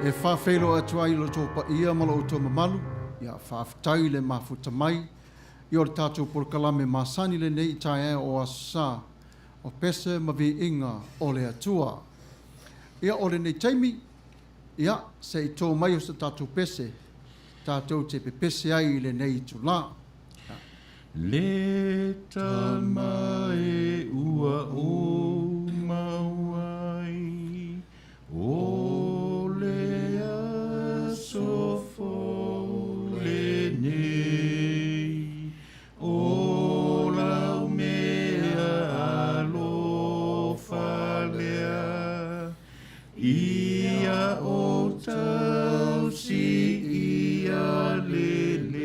E whawhelo atua i lo tōpa ia ma lo tō mamalu, ia whawhitai le mafuta mai, i o tātou por kalame māsani le nei tai o asa, o pese ma vi inga o le atua. Ia o le nei taimi, ia se i tō mai o sa tātou pese, tātou te pepese ai le nei tu la. Le tamae ua o mawai, o le asofo le nei, o lau mea alo falea, ia o tau si ia lele.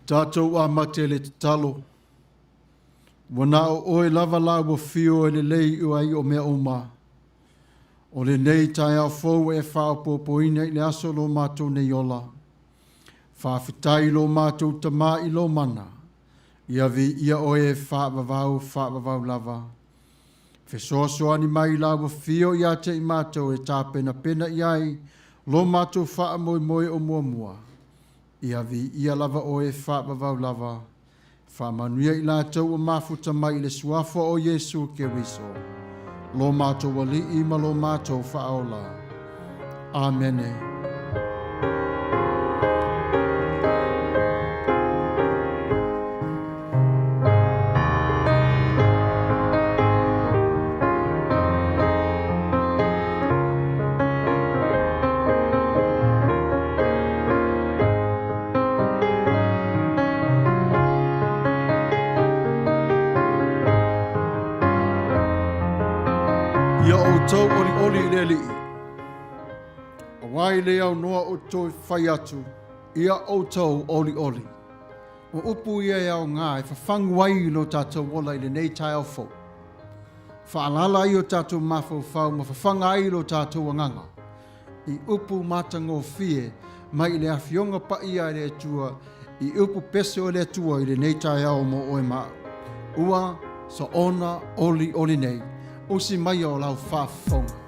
Tātou a mate le talo. Wana o oe lava la wa fio e le lei ua i o mea oma. O le nei tai au fou e whao popoina i le aso lo mātou nei ola. Whawhitai lo mātou tama i lo mana. Ia vi ia oe whaavavau lava. Whesoasoani mai la wa fio i ate i mātou e tāpena pena i ai. Lo mātou wha moe o mua. Ia vi ia lava oe whaavavau lava. Whamanuia i la tau o mafuta mai le suafo o Yesu ke wiso. lo mātou wali ima lo mātou whaola. Amene. Ia o tau oli le li. A wai le au noa o toi whai atu. Ia o tau oli. O upu ia au ngā e whawhangu wai no tātou wola i le nei tai au fo. Whaalala i o tātou mafau whau ma whawhanga ai lo tātou anganga. I upu matango fie mai i le awhionga pa ia i le atua. I upu pese o le atua i le nei tai au mo oe maa. Ua sa ona oli nei. O si mai o lau whaafonga.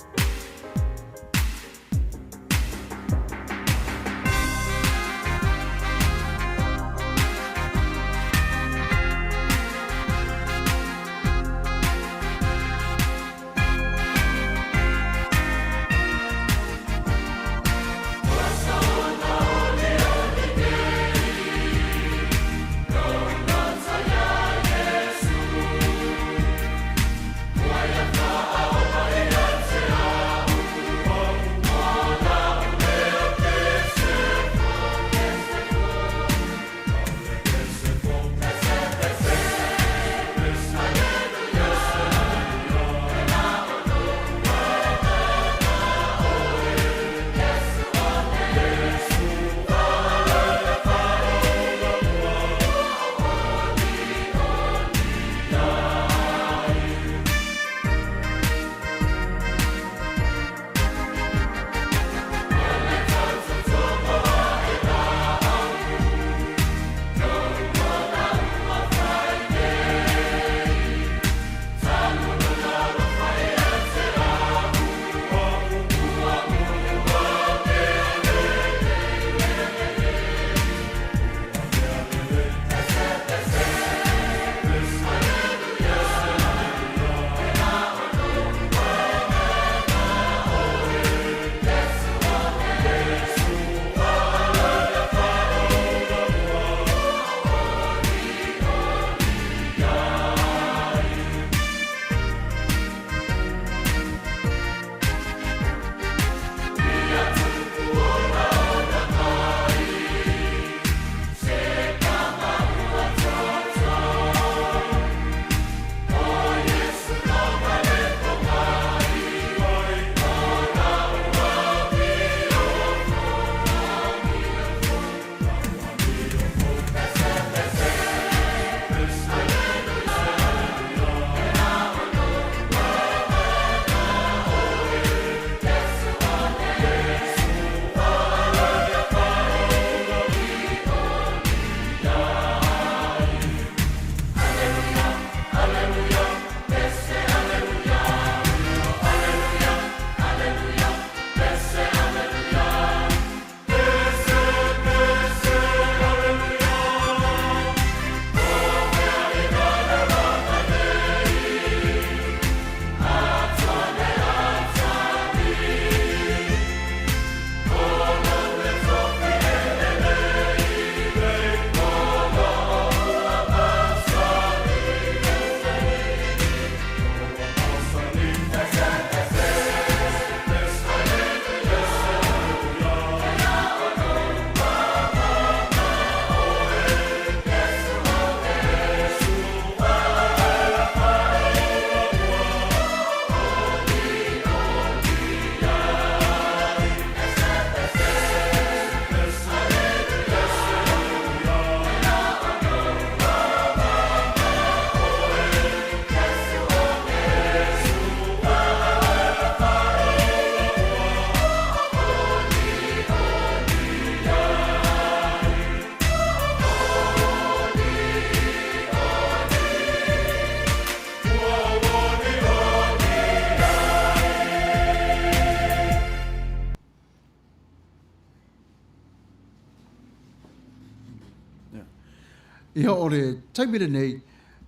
Ia o le taimire nei,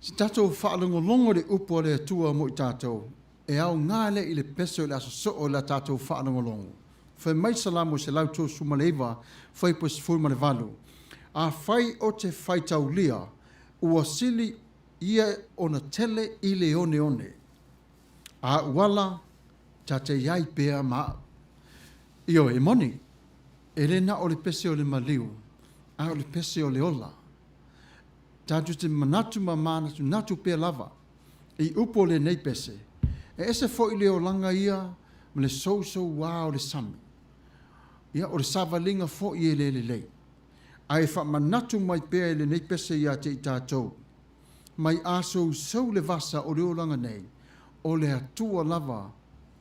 si tātou whaalongo longo le upo le tua mo i tātou. e au ngale i le pese o le aso so o le tātou whaanongolongo. Whai mai salamo se lau tō sumaleiva, whai po se fulma le valu. A whai o te whai tau lia, ua sili ia ona tele i le one one. A uala, ta te iai pēa maa. Io e moni, e le na o le pese o le maliu, a o le pese o le ola. Tātou te manatu mamana tu natu pēa lava, i upo le nei pese. E ese fo i le o langa ia, me le sou wā o le sami. Ia o le savalinga fo i e le lei. Ai wha manatu mai pēa i le nei pese ia te i tātou. Mai aso sou le vasa o le o langa nei, o le atua lava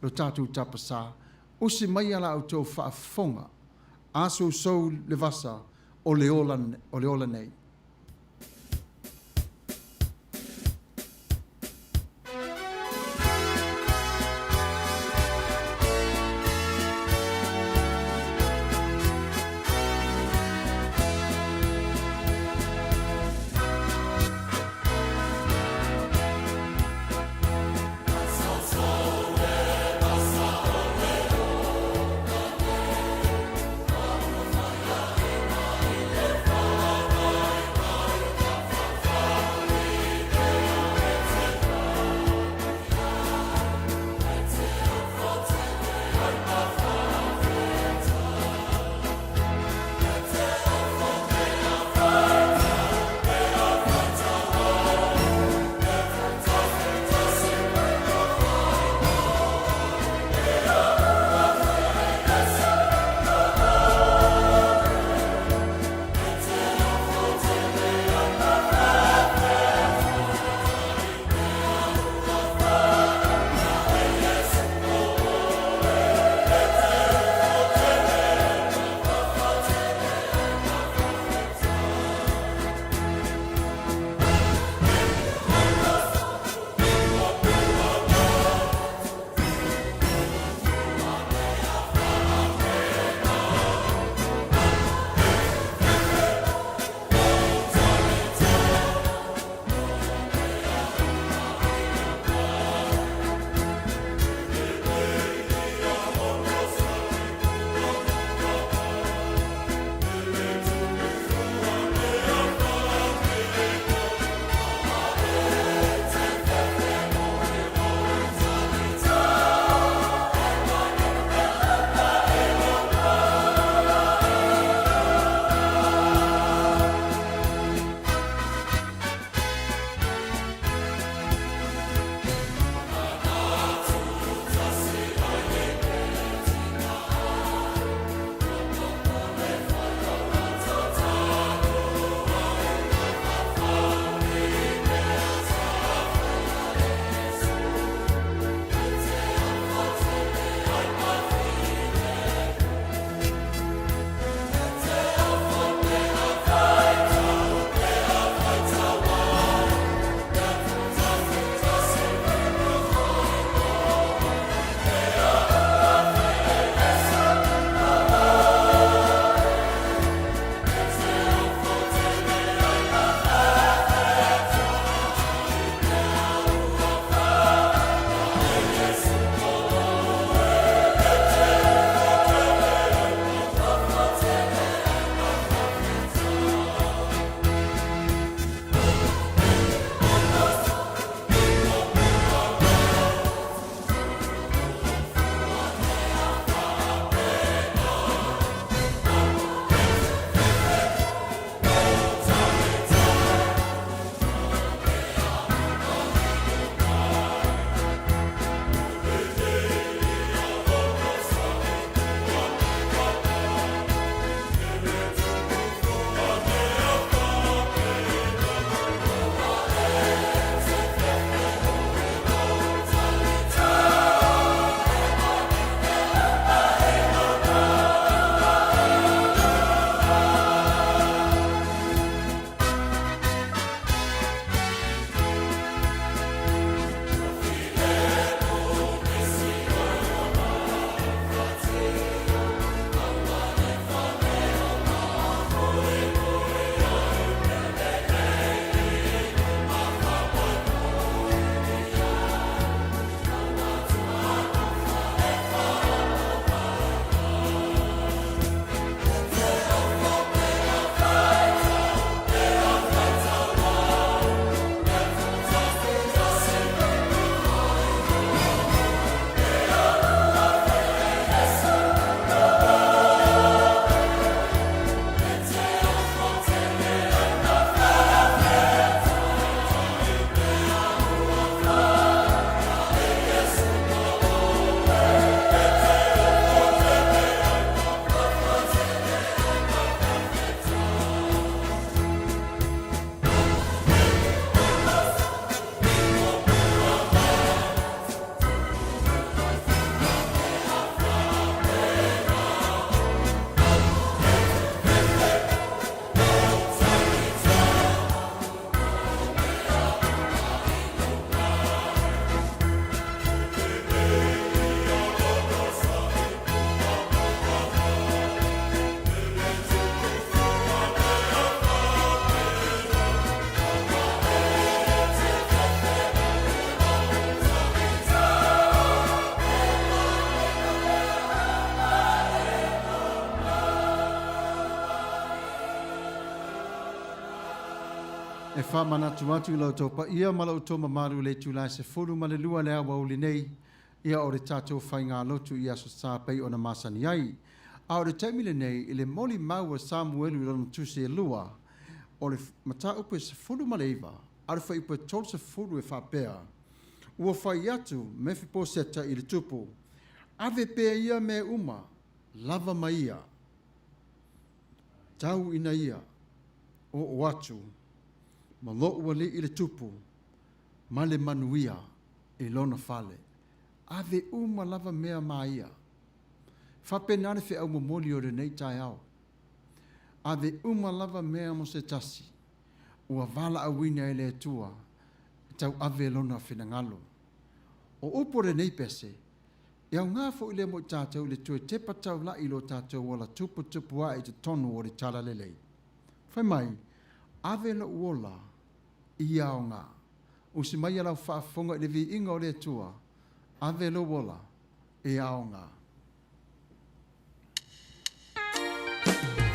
lo tātou tapasa, usi mai ala au tau whaafonga, aso sou le vasa o le ola nei. wha manatu atu lau tau pa ia mala o toma maru le tūlai se furu ma le lua le awa uli nei ia o le tātou whai ngā lotu ia so sā pei o na masani ai. A o le taimile nei i le moli maua Samuelu lona tuse e lua o le mata upe se furu ma le iwa a le whai upe tol se furu e whapea. Ua whai atu me fipo seta i le tupu. Ave pea ia me uma lava ma ia. Tau ina ia o atu. Ma lo ua li i le tupu, ma le manuia i lona fale. Ave uma lava mea maia. Whapenane whi au momoli o re nei tai au. Ave uma lava mea mo se tasi. Ua vala a wina e le tua, tau ave lona whinangalo. O upo re nei pese, iau ngā fo i le mo tātou le tue te patau la ilo tātou wala tupu a i te tonu o re tala lelei. Whai mai, ave la uola i ao ngā. O si mai alau whaafonga i le vi inga o le tua, ave la uola i ao ngā. Yeah.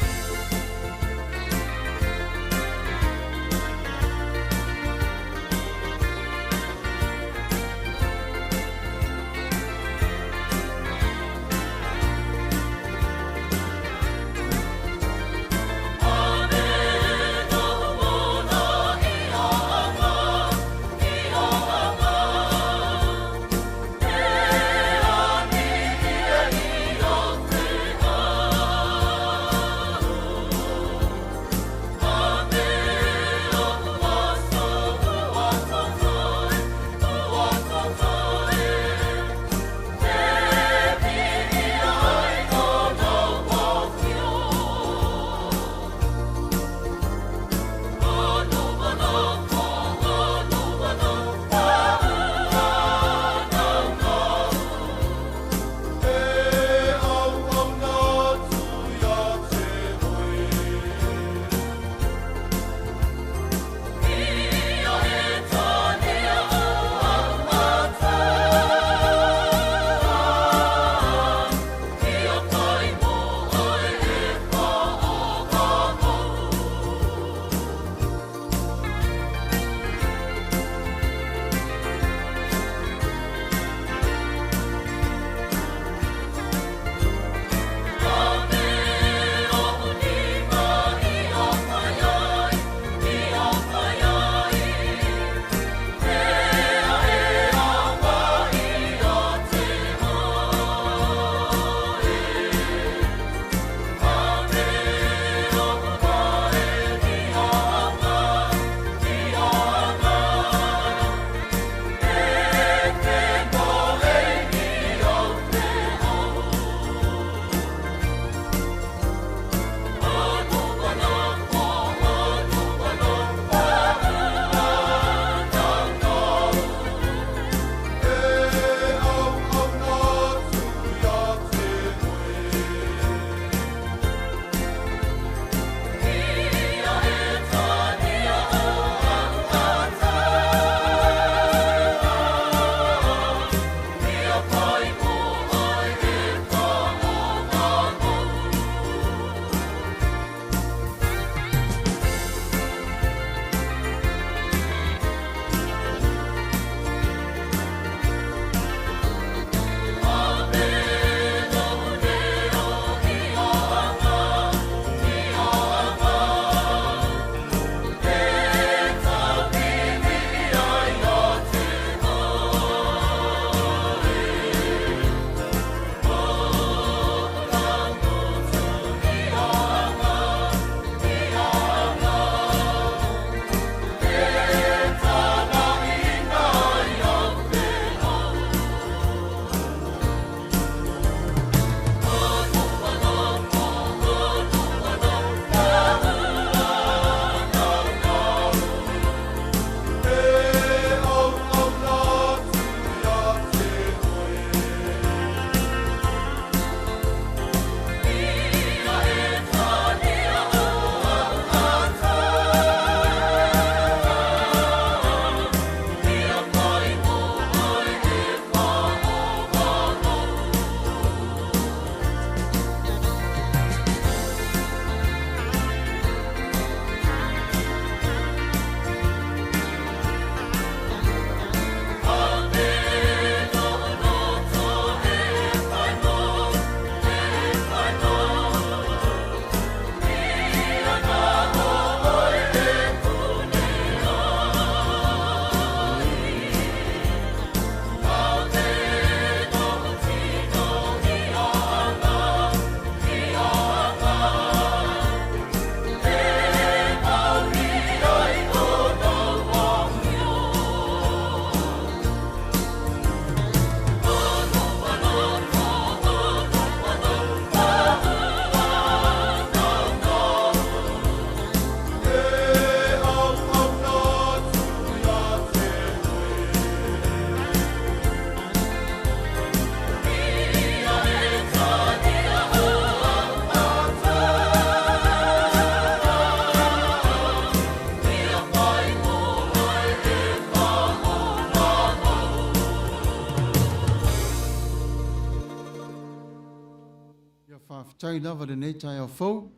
tai lava le nei tai au fau,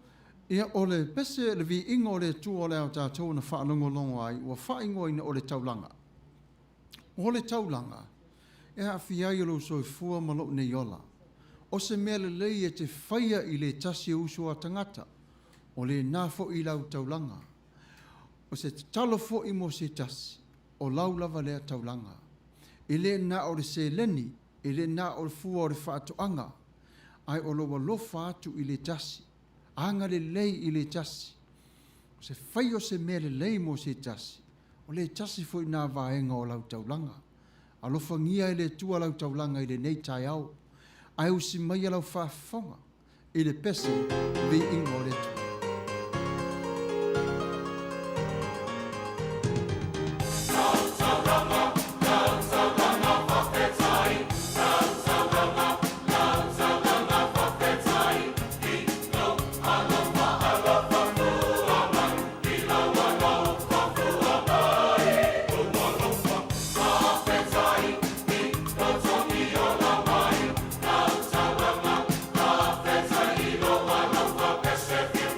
ia ole pese le vi ingo ole tu ole au tātou na whaalongolongo ai, ua whaingo ina ole taulanga. Ole taulanga, e a whiai alo soi fua malo ne yola. O se mea le lei e te whaia i le tasi uso a tangata, o le nafo i lau taulanga. O se talo fo i mo se tasi, o lau lava lea taulanga. I le na o le se leni, i le na o le fua o le whaatoanga, ai o loa lofa atu i le tasi, anga le lei i le tasi. O se whai o se mea le lei mo se tasi, o le tasi fo i nā vaenga o lau taulanga. Alofa ngia i le tua lau taulanga i le nei tai au, ai usi mai lau whaafonga, i le pese vi ingo le tua. Specific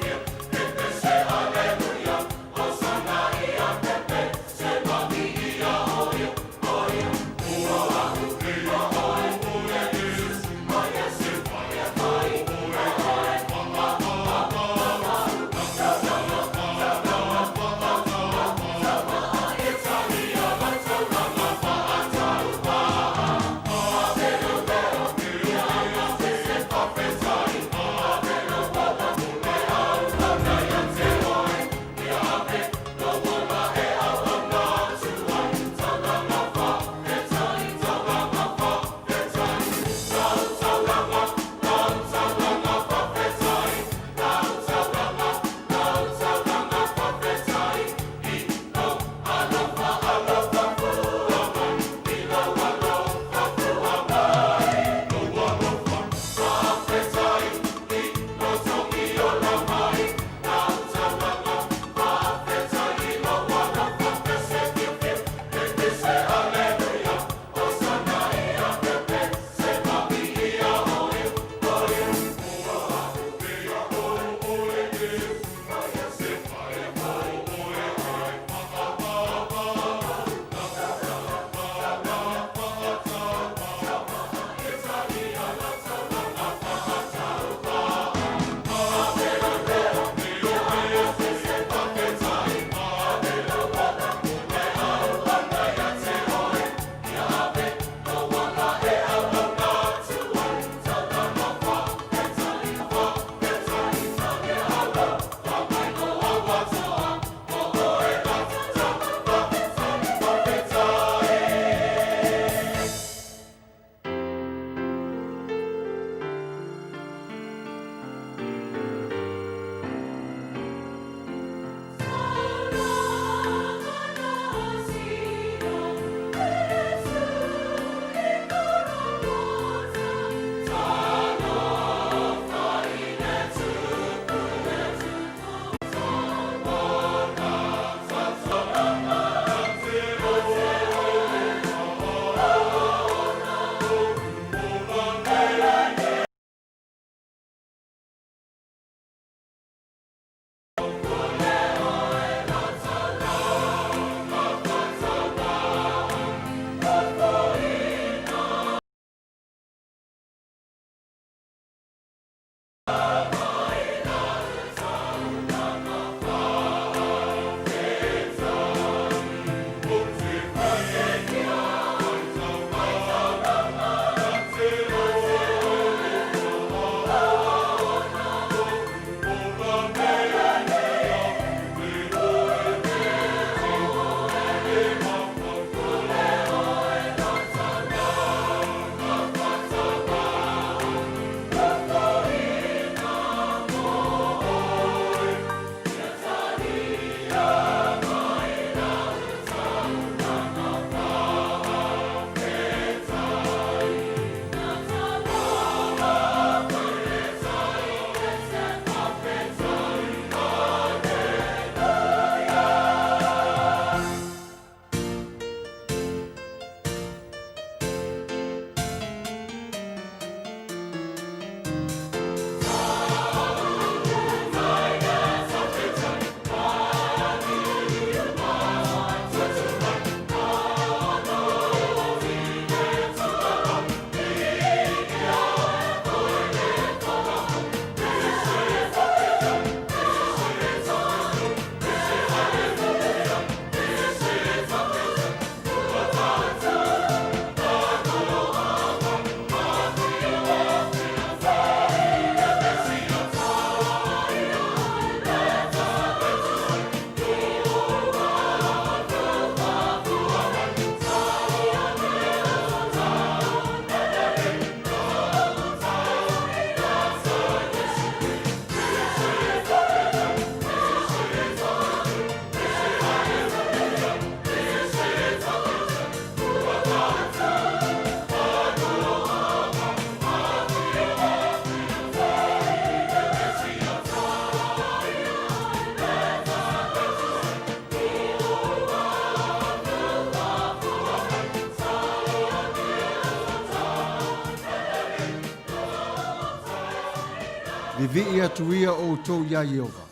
Vivi atu ia o tau ia Iova.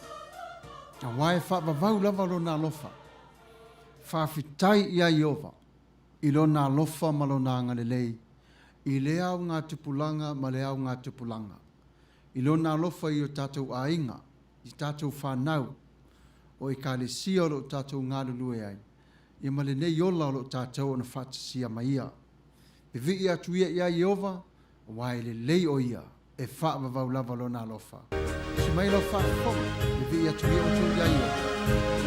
A wae whaavavau lava lo nā lofa. Whaafitai ia Iova. I lo nā lofa ma lo nā ngalelei. I le au ngā tupulanga ma le au ngā tupulanga. I lo nā lofa i o tātou ainga. I tātou whanau. O i ka le sia o lo tātou ngā lulue ai. I ma le nei ola o lo tātou o na whatasia ma ia. Vivi atu ia Iova. Wae le lei o ia. E whaavavau lava lo nā lofa. Si mai lo whaafong. Vivi atu ia o tau ia Iova.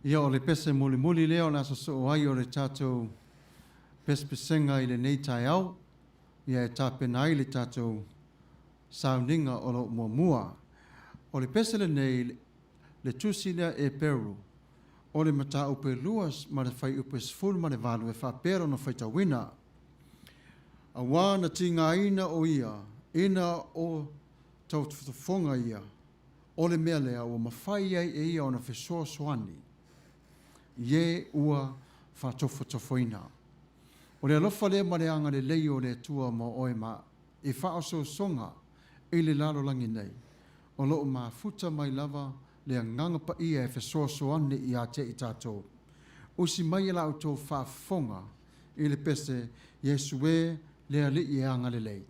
Ia o le pese muli leo na so ai o le tātou pespesenga i le nei tai au. Ia e tāpena ai le tātou sauninga o lo mua. O le pese le nei le tusi lea e peru. O le mata upe luas ma le fai upe sfulu ma le valu e whapero na whaita wina. A wana tinga ina o ia, ina o tau tuwhafonga ia. O le mea lea o mawhai ai e ia o na whesoa soani. Ie ua whatofoina. O le alofa lea ma le anga le lei o le tua ma oe ma e whaaso songa e le lalo langi nei. O loo ma futa mai lava le nganga pa ia e whesoa soani i a te i tātou. Usi mai e lau tō whaafonga i le pese Yesu e lea li i anga le lei.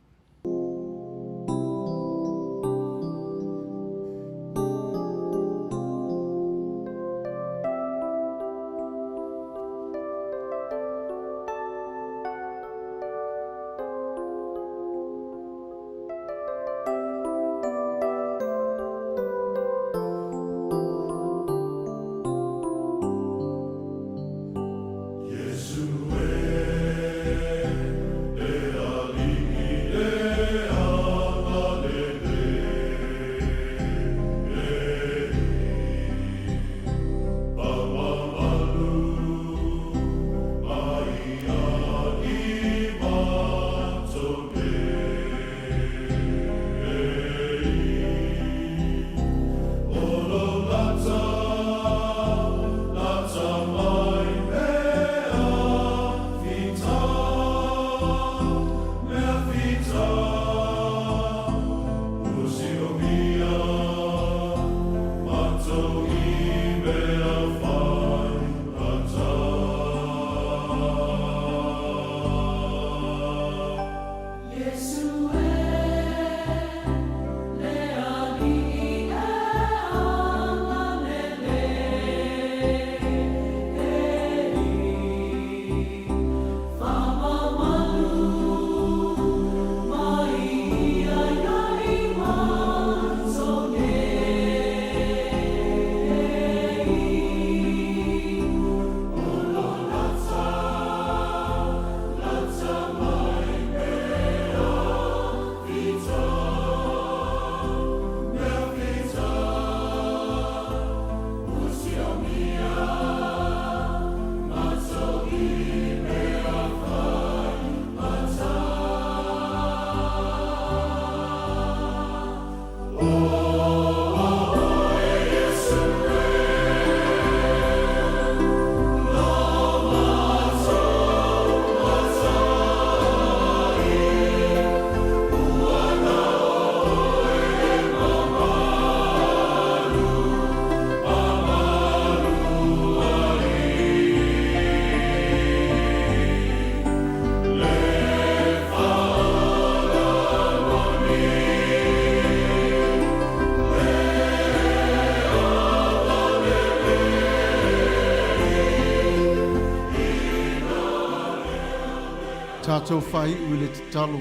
Tātou whai ui le te talo.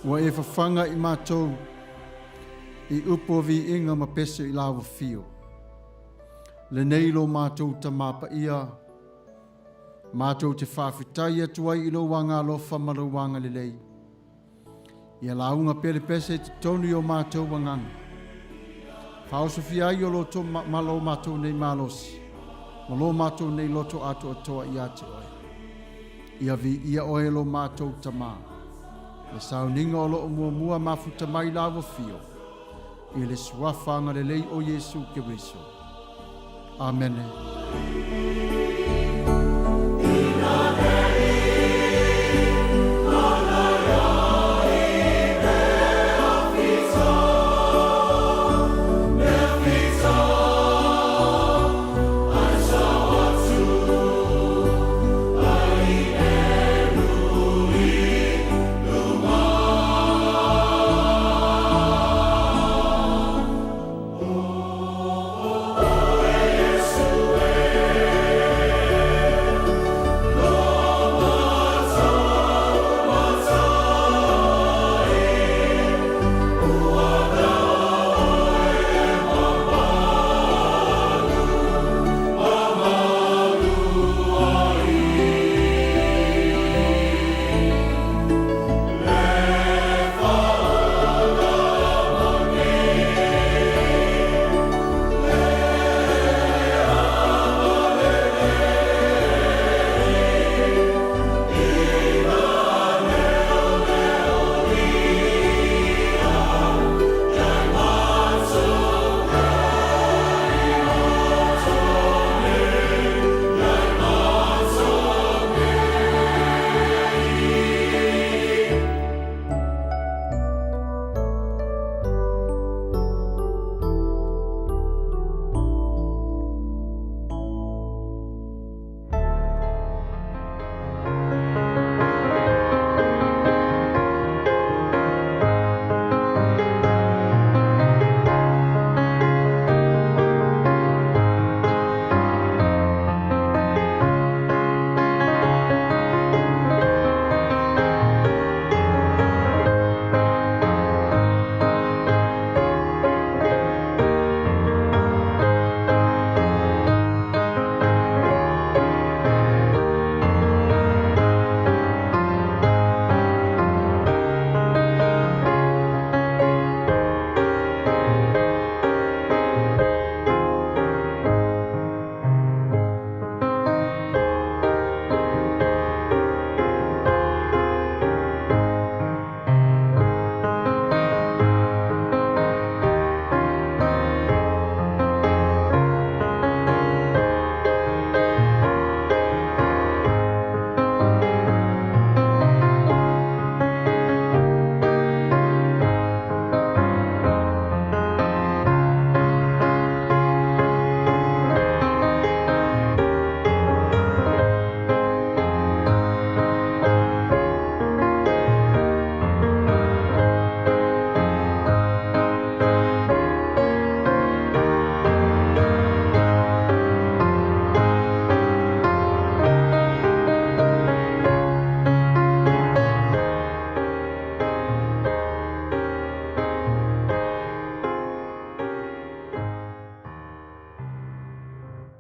Wa e whawhanga i mātou i upo vi inga ma pese i lawa fio. Le neilo mātou ta māpa ia. Mātou te whawhitai atuai i lo wanga lofa ma lo wanga le lei. Ia launga pele pese te toni o mātou wangang. Whaosofi ai o loto malo mātou nei malosi. Ma lo mātou nei loto ato atoa i ate oi. Ia vi ia oe lo mātou tamā. Le sauninga o lo mua mafuta mai lawa fio. I le suafanga le lei o Yesu Kiriso. Amen.